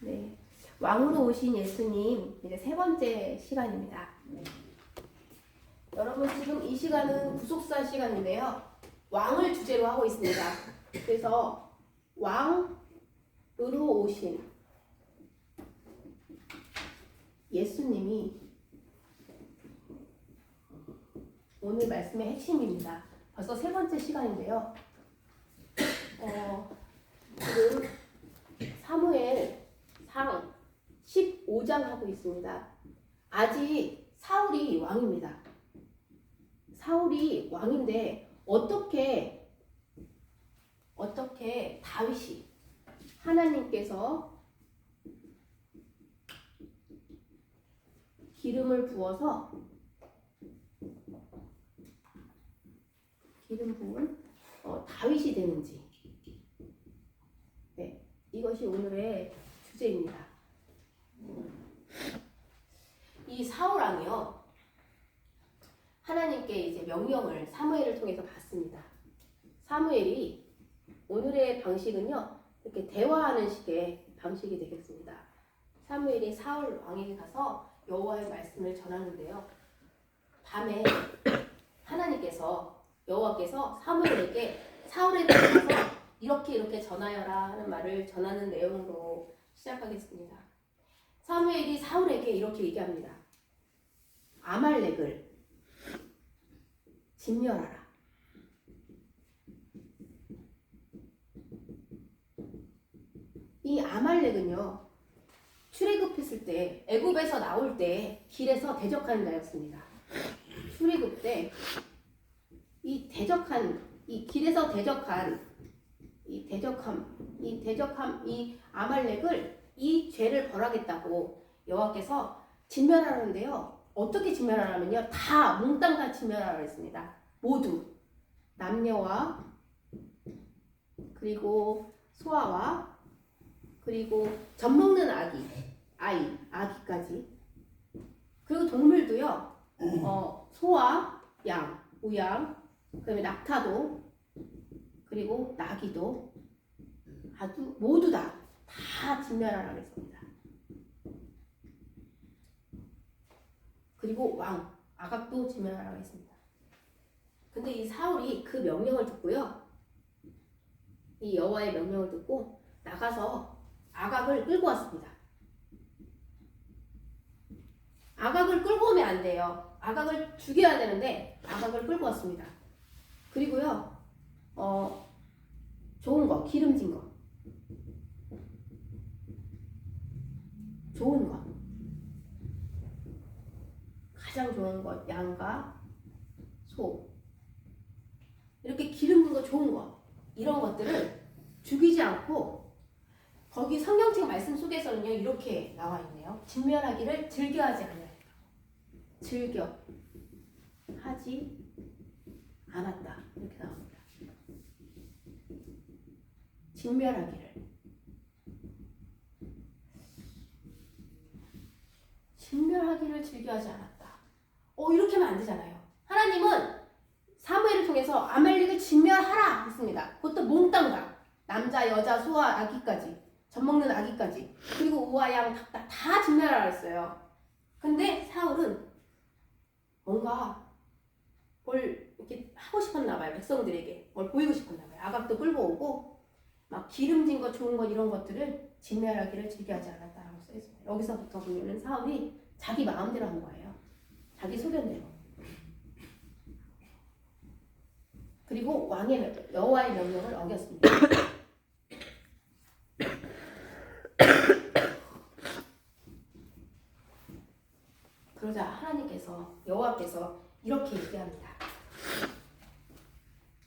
네, 왕으로 오신 예수님 이제 세 번째 시간입니다. 여러분 지금 이 시간은 구속사 시간인데요. 왕을 주제로 하고 있습니다. 그래서 왕으로 오신 예수님이 오늘 말씀의 핵심입니다. 벌써 세 번째 시간인데요. 지금 사무엘 상 15장 하고 있습니다. 아직 사울이 왕입니다. 사울이 왕인데 어떻게 다윗이 하나님께서 기름을 부어서 기름 부은 다윗이 되는지, 네, 이것이 오늘의 주제입니다. 이 사울 왕이요, 하나님께 이제 명령을 사무엘을 통해서 받습니다. 사무엘이 오늘의 방식은요, 이렇게 대화하는 식의 방식이 되겠습니다. 사무엘이 사울 왕에게 가서 여호와의 말씀을 전하는데요. 밤에 여호와께서 사무엘에게 사울에 대해서 이렇게 전하여라 하는 말을 전하는 내용으로 시작하겠습니다. 사무엘이 사울에게 이렇게 얘기합니다. 아말렉을 진멸하라. 이 아말렉은요, 출애굽했을 때, 애굽에서 나올 때 길에서 대적하는 자였습니다. 출애굽 때 이 길에서 대적한 이 아말렉을, 이 죄를 벌하겠다고 여호와께서 진멸하는데요. 어떻게 진멸하냐면요, 다 몽땅 다 진멸하라고 했습니다. 모두 남녀와 그리고 소아와 그리고 젖먹는 아기까지, 그리고 동물도요, 소와 양, 우양, 그다음에 낙타도, 그리고 나귀도 아주 모두 다 진멸하라고 했습니다. 그리고 왕 아각도 진멸하라고 했습니다. 근데 이 사울이 그 명령을 듣고요, 이 여호와의 명령을 듣고 나가서 아각을 끌고 왔습니다. 아각을 끌고 오면 안 돼요. 아각을 죽여야 되는데 아각을 끌고 왔습니다. 그리고요, 좋은 거, 기름진 거, 좋은 거, 가장 좋은 것, 양과 소, 이렇게 기름진 거, 좋은 거, 이런 것들을 죽이지 않고, 거기 성경책 말씀 속에서는요, 이렇게 나와 있네요. 진멸하기를 즐겨하지 않아요. 즐겨하지 않았다, 이렇게 나옵니다. 진멸하기를 즐겨하지 않았다. 이렇게 하면 안 되잖아요. 하나님은 사무엘을 통해서 아말렉을 진멸하라 했습니다. 그것도 몽땅 다, 남자, 여자, 소와 아기까지, 젖먹는 아기까지, 그리고 우와, 양, 다 진멸하라 했어요. 근데 사울은 뭔가 뭘 이렇게 하고 싶었나 봐요. 백성들에게 뭘 보이고 싶었나 봐요. 아각도 끌고 오고 막 기름진 것, 좋은 것, 이런 것들을 진멸하기를 즐겨하지 않았다라고 써 있습니다. 여기서부터 보면은 사울이 자기 마음대로 한 거예요. 자기 소견대로. 그리고 여호와의 명령을 어겼습니다. 그러자 여호와께서 이렇게 얘기합니다.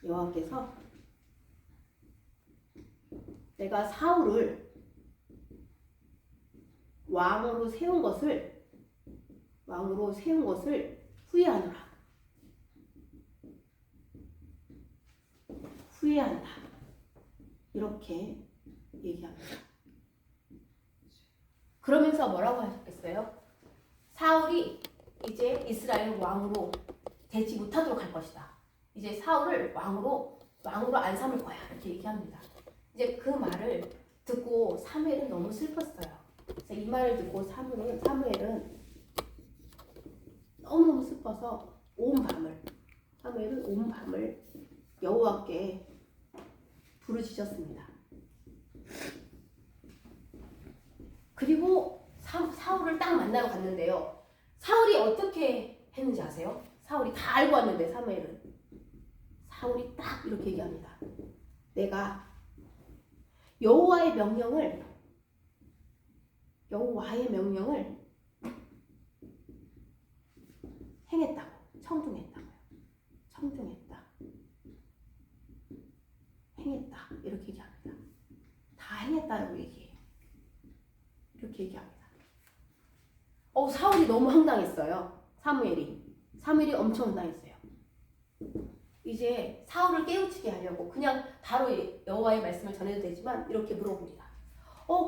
여호와께서 내가 사울을 왕으로 세운 것을 후회하노라. 후회한다. 이렇게 얘기합니다. 그러면서 뭐라고 하셨겠어요? 사울이 이제 이스라엘 왕으로 되지 못하도록 할 것이다. 이제 사울을 왕으로 안 삼을 거야. 이렇게 얘기합니다. 이제 그 말을 듣고 사무엘은 너무 슬펐어요. 그래서 이 말을 듣고 사무엘은 너무너무 슬퍼서 사무엘은 온 밤을 여호와께 부르짖었습니다. 그리고 사울을 딱 만나러 갔는데요. 사울이 어떻게 했는지 아세요? 사울이 다 알고 왔는데 사울이 딱 이렇게 얘기합니다. 내가 여호와의 명령을 행했다고, 청중했다, 행했다 이렇게 얘기합니다. 다 행했다라고 얘기해요. 이렇게 얘기합니다. 사울이 너무 황당했어요. 사무엘이 엄청 황당했어요. 이제 사울을 깨우치게 하려고 그냥 바로 여호와의 말씀을 전해도 되지만 이렇게 물어봅니다.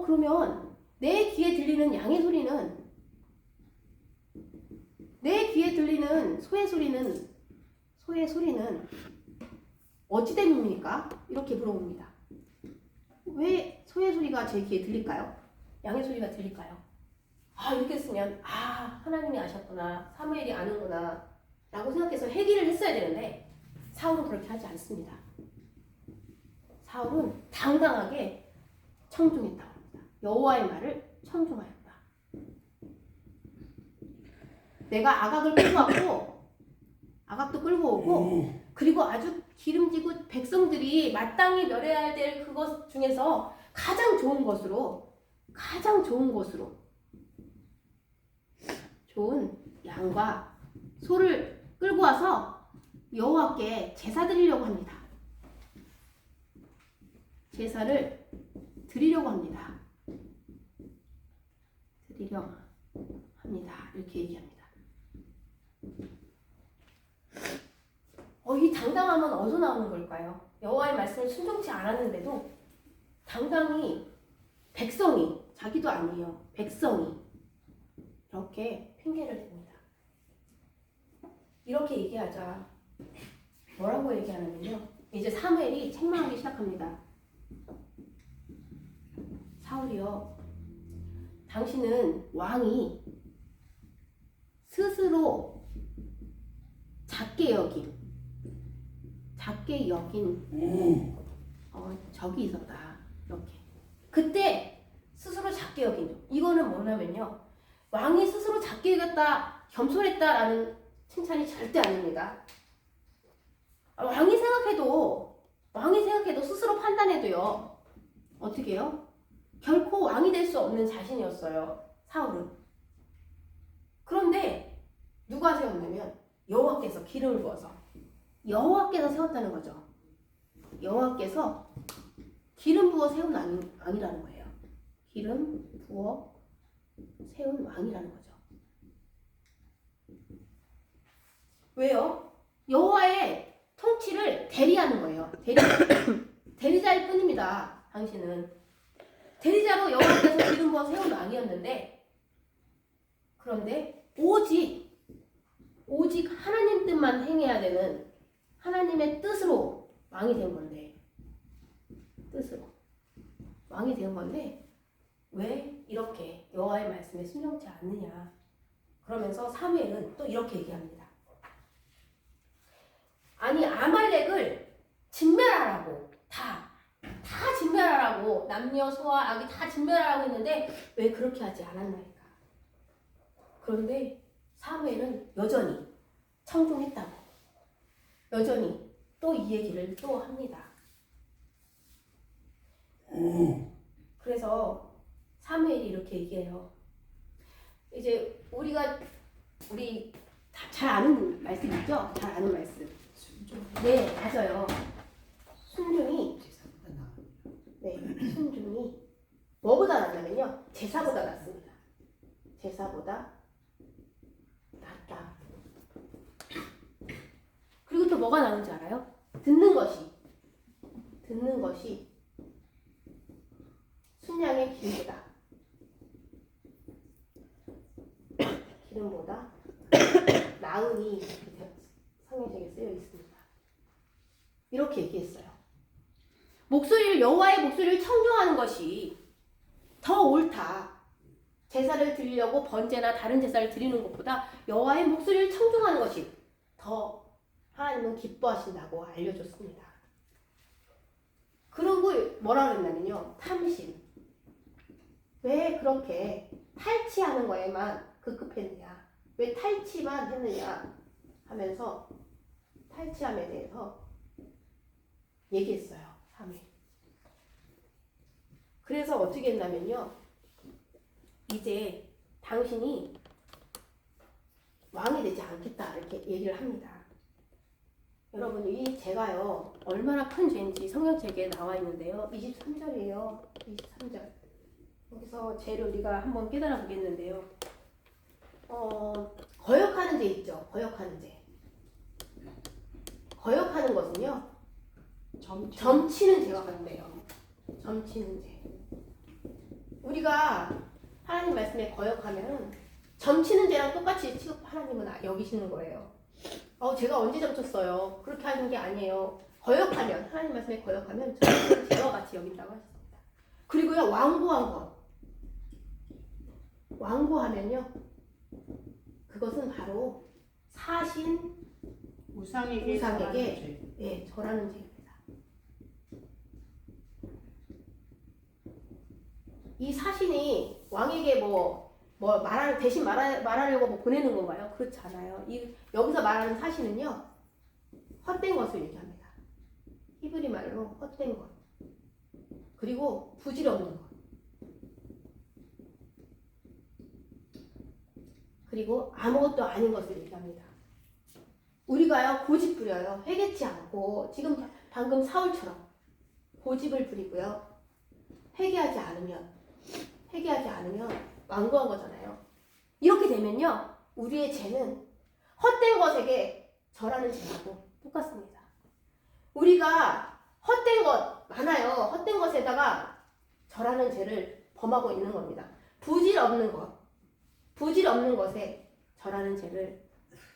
그러면 내 귀에 들리는 양의 소리는, 내 귀에 들리는 소의 소리는 어찌 됨입니까? 이렇게 물어봅니다. 왜 소의 소리가 제 귀에 들릴까요? 양의 소리가 들릴까요? 이렇게 했으면 하나님이 아셨구나, 사무엘이 아는구나 라고 생각해서 회개를 했어야 되는데 사울은 그렇게 하지 않습니다. 사울은 당당하게 청중했다고 합니다. 여호와의 말을 청중하였다. 내가 아각도 끌고 오고 그리고 아주 기름지고 백성들이 마땅히 멸해야 될 그것 중에서 가장 좋은 좋은 양과 소를 끌고 와서 여호와께 제사 드리려고 합니다. 제사를 드리려고 합니다. 이렇게 얘기합니다. 이 당당함은 어디서 나오는 걸까요? 여호와의 말씀을 순종치 않았는데도 당당히 자기도 아니에요. 백성이 이렇게 핑계를 댑니다. 이렇게 얘기하자 뭐라고 얘기하냐면요. 이제 사무엘이 책망하기 시작합니다. 사울이요, 당신은 왕이 스스로 작게 여긴 적이 있었다. 이렇게. 그때 스스로 작게 여긴 적. 이거는 뭐냐면요. 왕이 스스로 작게 여겼다, 겸손했다라는 칭찬이 절대 아닙니다. 왕이 생각해도 스스로 판단해도요. 어떻게 해요? 결코 왕이 될 수 없는 자신이었어요. 사울은. 그런데 누가 세웠냐면 여호와께서 기름을 부어서 여호와께서 세웠다는 거죠. 여호와께서 기름 부어 세운 왕이라는 거예요. 기름 부어 세운 왕이라는 거죠. 왜요? 여호와의 통치를 대리하는 거예요. 대리자일 뿐입니다. 당신은 대리자로 여호와께서 기름 부어 세운 왕이었는데, 그런데 오직 하나님 뜻만 행해야 되는 하나님의 뜻으로 왕이 된 건데 왜 이렇게 여호와의 말씀에 순종치 않느냐. 그러면서 사무엘은 또 이렇게 얘기합니다. 아니, 아말렉을 진멸하라고 다 진멸하라고, 남녀 소아 아기 다 진멸하라고 했는데 왜 그렇게 하지 않았나이까. 그런데 사무엘은 여전히 청중했다고, 여전히 또 이 얘기를 또 합니다. 그래서 사무엘이 이렇게 얘기해요. 이제 우리 잘 아는 말씀 있죠? 잘 아는 말씀. 네, 맞아요. 순종이 뭐보다 낫냐면요, 제사보다 낫습니다. 제사보다 낫다. 그리고 또 뭐가 나은지 알아요? 듣는 것이 순양의 기름보다 나으니 성경책에 쓰여 있습니다. 이렇게 얘기했어요. 여호와의 목소리를 청종하는 것이 더 옳다. 제사를 드리려고 번제나 다른 제사를 드리는 것보다 여호와의 목소리를 청종하는 것이 더 하나님은 기뻐하신다고 알려줬습니다. 그리고 뭐라 그랬냐면요. 탐심. 왜 그렇게 탈취하는 거에만 급급했느냐. 왜 탈취만 했느냐 하면서 탈취함에 대해서 얘기했어요. 3회. 그래서 어떻게 했냐면요. 이제 당신이 왕이 되지 않겠다 이렇게 얘기를 합니다. 여러분 이 제가요 얼마나 큰 죄인지 성경책에 나와 있는데요. 23절이에요. 23절. 여기서 죄를 우리가 한번 깨달아 보겠는데요. 거역하는 죄 있죠. 거역하는 죄. 거역하는 것은요. 점치는 죄와 같대요. 점치는 죄. 우리가 하나님 말씀에 거역하면은 점치는 죄랑 똑같이 하나님은 여기시는 거예요. 제가 언제 점쳤어요? 그렇게 하는 게 아니에요. 거역하면 하나님 말씀에 거역하면 점치는 죄와 같이 여긴다고 하셨습니다. 그리고요 완고한 것. 완고하면요 그것은 바로 사신 우상에게 절하는 죄입니다. 이 사신이 왕에게 대신 말하려고 보내는 건가요? 그렇지 않아요. 여기서 말하는 사신은요 헛된 것을 얘기합니다. 히브리 말로 헛된 것. 그리고 부질없는 것. 그리고 아무것도 아닌 것을 얘기합니다. 우리가요 고집 부려요. 회개치 않고 지금 방금 사울처럼 고집을 부리고요. 회개하지 않으면 완고한 거잖아요. 이렇게 되면요 우리의 죄는 헛된 것에게 절하는 죄하고 똑같습니다. 우리가 헛된 것 많아요. 헛된 것에다가 절하는 죄를 범하고 있는 겁니다. 부질 없는 것에 절하는 죄를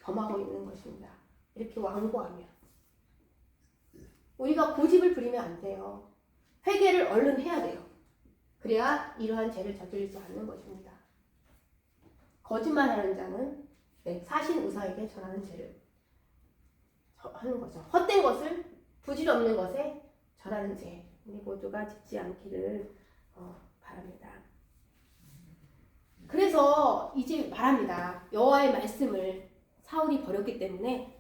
범하고 있는 것입니다. 이렇게 완고하면 우리가 고집을 부리면 안 돼요. 회개를 얼른 해야 돼요. 그래야 이러한 죄를 저지르지 않는 것입니다. 거짓말하는 자는 사신 우상에게 절하는 죄를 하는 거죠. 헛된 것을 부질 없는 것에 절하는 죄. 우리 모두가 짓지 않기를 바랍니다. 그래서 이제 말합니다. 여호와의 말씀을 사울이 버렸기 때문에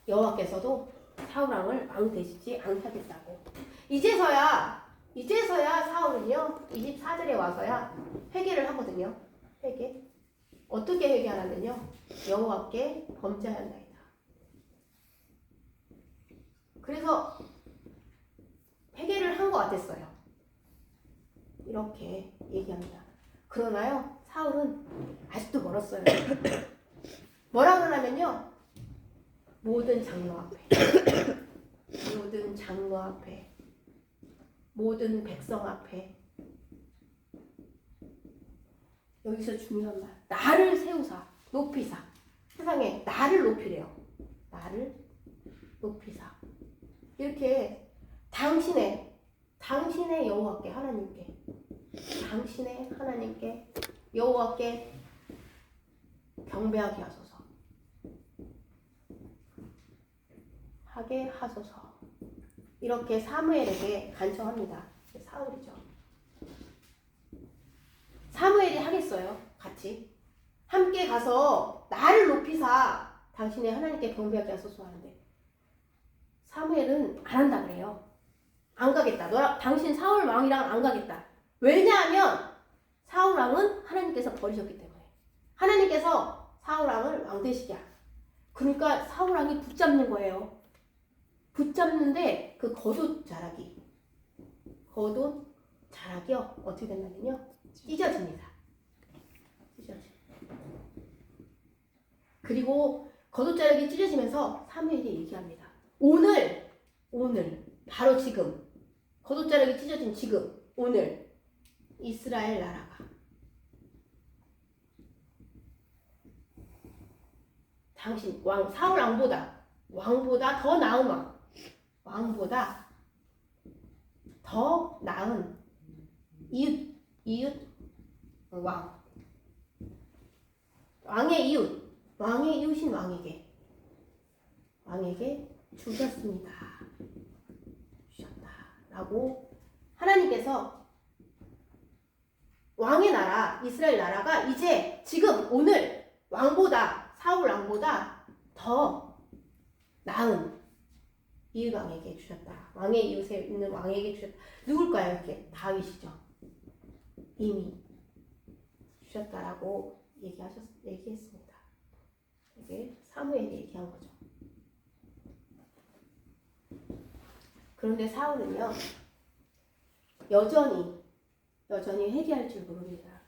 여호와께서도 사울 왕을 왕 되시지 않겠다고. 이제서야 사울은요 24절에 와서야 회개를 하거든요. 회개. 어떻게 회개하냐면요 여호와께 범죄하였나이다. 그래서 회개를 한 것 같았어요. 이렇게 얘기합니다. 그러나요 사울은 아직도 멀었어요. 뭐라 그러냐면요 모든 장로 앞에 모든 백성 앞에 여기서 중요한 말 나를 세우사 높이사 세상에 나를 높이래요. 나를 높이사 이렇게 당신의 여호와께 하나님께 여호와께 경배하게 하소서 이렇게 사무엘에게 간청합니다. 사울이죠. 사무엘이 하겠어요. 같이 함께 가서 나를 높이사 당신의 하나님께 경배하게 하소서 하는데 사무엘은 안 한다 그래요. 안 가겠다. 당신 사울 왕이랑 안 가겠다. 왜냐하면 사울 왕은 하나님께서 버리셨기 때문에 하나님께서 사울 왕을 왕 되시게 그러니까 사울 왕이 붙잡는 거예요. 붙잡는데 그 겉옷 자락이요 어떻게 된다면요 찢어집니다. 그리고 겉옷 자락이 찢어지면서 사무엘이 얘기합니다. 오늘 바로 지금 겉옷 자락이 찢어진 지금 오늘 이스라엘 나라가 당신 사울 왕보다 더 나은 왕보다 더 나은 이웃 왕. 왕의 이웃인 왕에게 주셨습니다. 주셨다라고 하나님께서 왕의 나라, 이스라엘 나라가 이제 지금 오늘 사울 왕보다 더 나은 이웃 왕에게 주셨다. 왕의 이웃에 있는 왕에게 주셨다. 누굴까요? 이렇게 다윗이죠. 이미 주셨다라고 얘기했습니다. 이게 사무엘이 얘기한 거죠. 그런데 사울은요, 여전히 회개할 줄 모릅니다.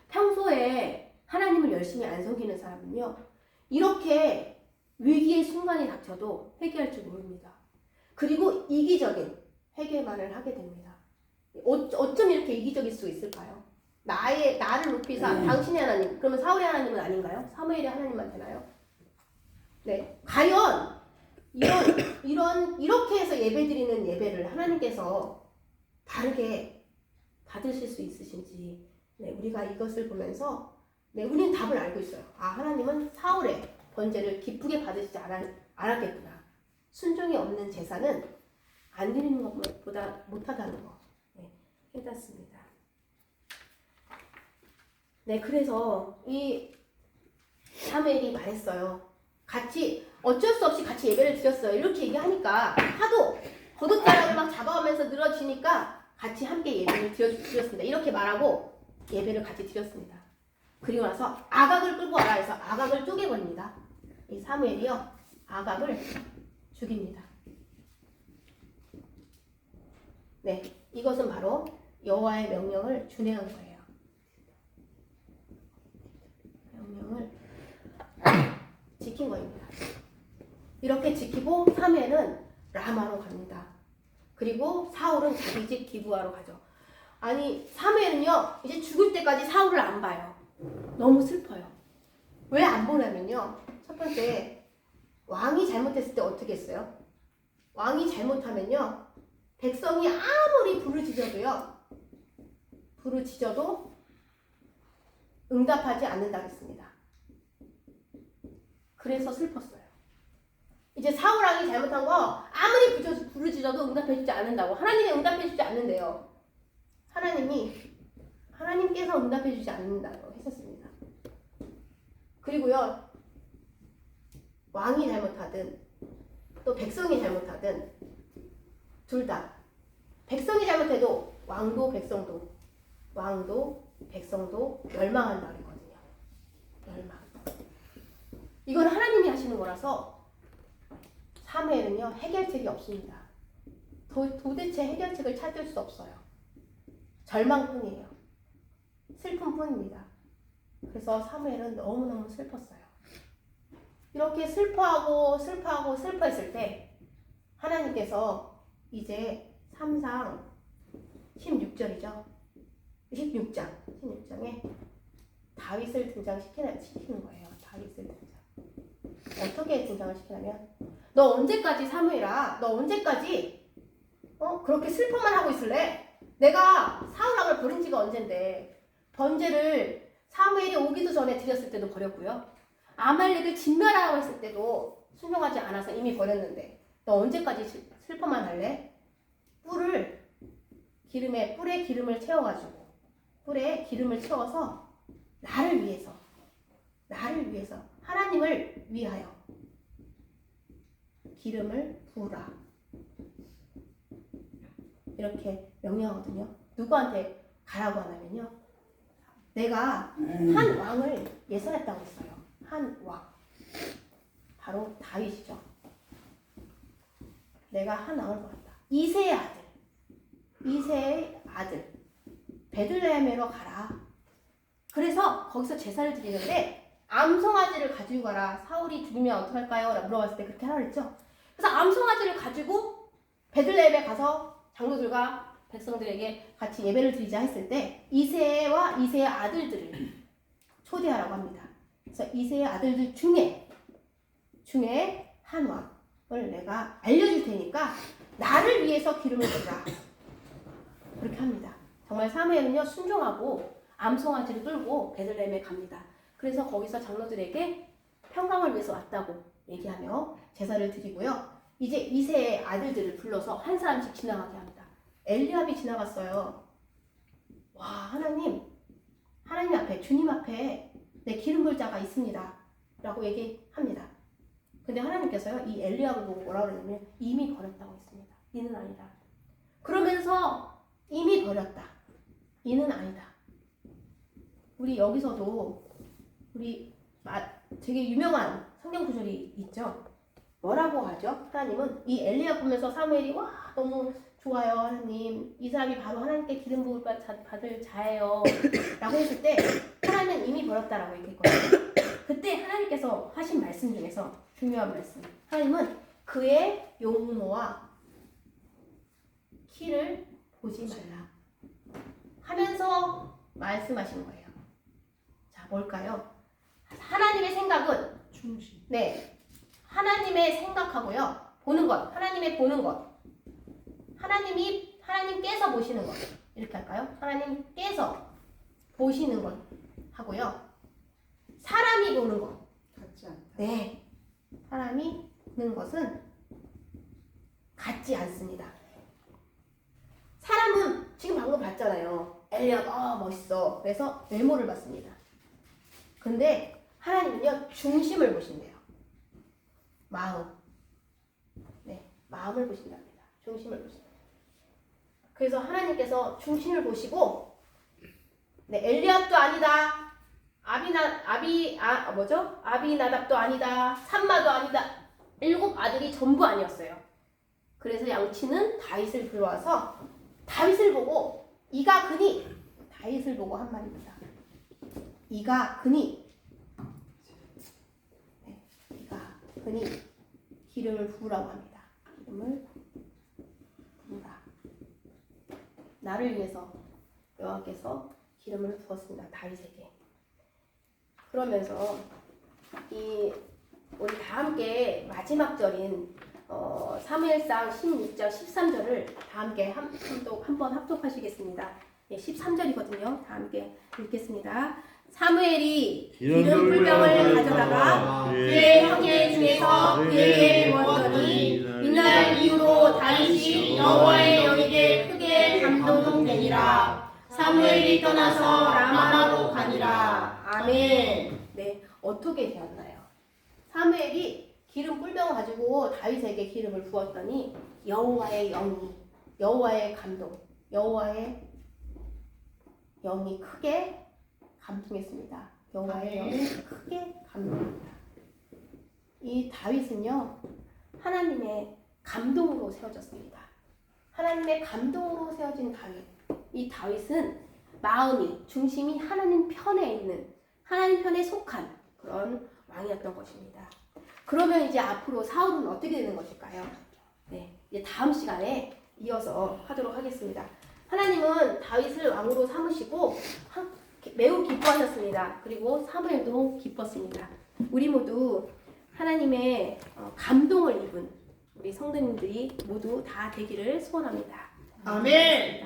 평소에 하나님을 열심히 안 섬기는 사람은요, 이렇게 위기의 순간이 닥쳐도 회개할 줄 모릅니다. 그리고 이기적인 회개만을 하게 됩니다. 어쩜 이렇게 이기적일 수 있을까요? 나를 높이사 당신의 하나님, 그러면 사울의 하나님은 아닌가요? 사무엘의 하나님만 되나요? 네, 과연 이렇게 해서 예배드리는 예배를 하나님께서 다르게 받으실 수 있으신지, 네, 우리가 이것을 보면서 우리는 답을 알고 있어요. 하나님은 사울의 번제를 기쁘게 받으시지 않았겠구나. 순종이 없는 제사는 안 드리는 것보다 못하다는 거, 깨닫습니다. 네, 그래서 이 사무엘이 말했어요. 어쩔 수 없이 같이 예배를 드렸어요. 이렇게 얘기하니까 하도 겉옷자락을 막 잡아오면서 늘어지니까 같이 함께 예배를 드렸습니다. 이렇게 말하고 예배를 같이 드렸습니다. 그리고 나서 아각을 끌고 와라 해서 아각을 쪼개버립니다. 이 사무엘이요, 아각을 죽입니다. 네, 이것은 바로 여호와의 명령을 준행한 거예요. 명령을 지킨 거입니다. 이렇게 지키고 사무엘은 라마로 갑니다. 그리고 사울은 자기 집 기브아로 가죠. 사무엘은요, 이제 죽을 때까지 사울을 안 봐요. 너무 슬퍼요. 왜 안 보냐면요, 첫 번째, 왕이 잘못했을 때 어떻게 했어요? 왕이 잘못하면요, 백성이 아무리 부르짖어도 응답하지 않는다고 했습니다. 그래서 슬펐어요. 이제 사울 왕이 잘못한 거 아무리 부르짖어도 응답해주지 않는다고. 하나님이 응답해주지 않는데요. 하나님께서 응답해주지 않는다고 했었습니다. 그리고요, 왕이 잘못하든 또 백성이 잘못하든 둘 다, 백성이 잘못해도 왕도 백성도 멸망한다고 했거든요. 멸망. 이건 하나님이 하시는 거라서 사무엘은요, 해결책이 없습니다. 도대체 해결책을 찾을 수 없어요. 절망뿐이에요. 슬픔뿐입니다. 그래서 사무엘은 너무너무 슬펐어요. 이렇게 슬퍼했을 때 하나님께서 이제 3상 16절이죠. 16장에 다윗을 등장시키는 거예요. 다윗을 등장. 어떻게 등장을 시키냐면, 너 언제까지 사무엘아, 너 언제까지 그렇게 슬퍼만 하고 있을래? 내가 사울 왕을 버린 지가 언젠데, 번제를 사무엘이 오기도 전에 드렸을 때도 버렸고요, 아말렉을 진멸하라고 했을 때도 순종하지 않아서 이미 버렸는데, 너 언제까지 슬퍼만 할래? 뿔에 기름을 채워가지고, 뿔에 기름을 채워서 나를 위해서 하나님을 위하여 기름을 부으라, 이렇게 명령하거든요. 누구한테 가라고 하냐면요, 내가 한 왕을 예선했다고 했어요. 한 왕, 바로 다윗이죠. 내가 한 왕을 보았다. 이새의 아들 베들레헴으로 가라. 그래서 거기서 제사를 드리는데 암송아지를 가지고 가라. 사울이 죽으면 어떡할까요? 라고 물어봤을 때 그렇게 하라고 했죠. 그래서 암송아지를 가지고 베들레헴에 가서 장로들과 백성들에게 같이 예배를 드리자 했을 때 이새와 이새의 아들들을 초대하라고 합니다. 그래서 이새의 아들들 중에 한 왕을 내가 알려줄 테니까 나를 위해서 기름을 부으라. 그렇게 합니다. 정말 사무엘은요 순종하고 암송아지를 끌고 베들레헴에 갑니다. 그래서 거기서 장로들에게 평강을 위해서 왔다고 얘기하며 제사를 드리고요. 이제 이세의 아들들을 불러서 한 사람씩 지나가게 합니다. 엘리압이 지나갔어요. 와, 하나님 앞에, 주님 앞에 내 기름 부을 자가 있습니다 라고 얘기합니다. 근데 하나님께서요 이 엘리압을 보고 뭐라고 그러냐면 이미 버렸다고 했습니다. 이는 아니다. 그러면서 이미 버렸다, 이는 아니다. 우리 여기서도 우리 되게 유명한 성경 구절이 있죠. 뭐라고 하죠? 하나님은 이 엘리압 보면서 사무엘이 와 너무 좋아요 하나님, 이 사람이 바로 하나님께 기름 부을 받을 자예요 라고 했을 때 하나님은 이미 버렸다라고 얘기했거든요. 그때 하나님께서 하신 말씀 중에서 중요한 말씀, 하나님은 그의 용모와 키를 보지 말라 하면서 말씀하신 거예요. 자, 뭘까요? 하나님의 생각은 중심. 네, 하나님의 생각하고요 보는 것, 하나님의 보는 것, 하나님께서 보시는 것, 이렇게 할까요? 하나님께서 보시는 것 하고요, 사람이 보는 것, 같지 않다. 네, 사람이 보는 것은 같지 않습니다. 사람은 지금 방금 봤잖아요. 엘리압 멋있어. 그래서 외모를 봤습니다. 근데 하나님은요 중심을 보신대요. 마음. 네, 마음을 보신답니다. 중심을 보신다. 그래서 하나님께서 중심을 보시고, 네, 엘리압도 아니다. 아비나답도 아니다. 삼마도 아니다. 7 아들이 전부 아니었어요. 그래서 양치는 다윗을 불러와서 다윗을 보고 이가 그니, 다윗을 보고 한 말입니다. 이가 그니, 네, 이가 그니 기름을 부으라고 합니다. 기름을 부으라. 나를 위해서 여호와께서 기름을 부었습니다. 다윗에게. 그러면서 우리 다 함께 마지막 절인 사무엘상 16장 13절을 다 함께 한번 합독하시겠습니다. 네, 13절이거든요. 다 함께 읽겠습니다. 사무엘이 기름 불병을 가져다가 그의 형제 중에서 그에게 부었더니 이날 이후로 다윗이 여호와의 영에게 크게 감동되니라. 사무엘이 떠나서 라마로 가니라. 아멘. 네, 어떻게 되었나요? 사무엘이 기름 뿔병을 가지고 다윗에게 기름을 부었더니 여호와의 영이, 여호와의 감동, 여호와의 영이 크게 감동했습니다. 여호와의 영이 크게 감동합니다. 이 다윗은요 하나님의 감동으로 세워졌습니다. 하나님의 감동으로 세워진 다윗. 이 다윗은 마음이, 중심이 하나님 편에 있는, 하나님 편에 속한 그런 왕이었던 것입니다. 그러면 이제 앞으로 사울은 어떻게 되는 것일까요? 네, 이제 다음 시간에 이어서 하도록 하겠습니다. 하나님은 다윗을 왕으로 삼으시고 매우 기뻐하셨습니다. 그리고 사무엘도 기뻤습니다. 우리 모두 하나님의 감동을 입은 우리 성도님들이 모두 다 되기를 소원합니다. 아멘.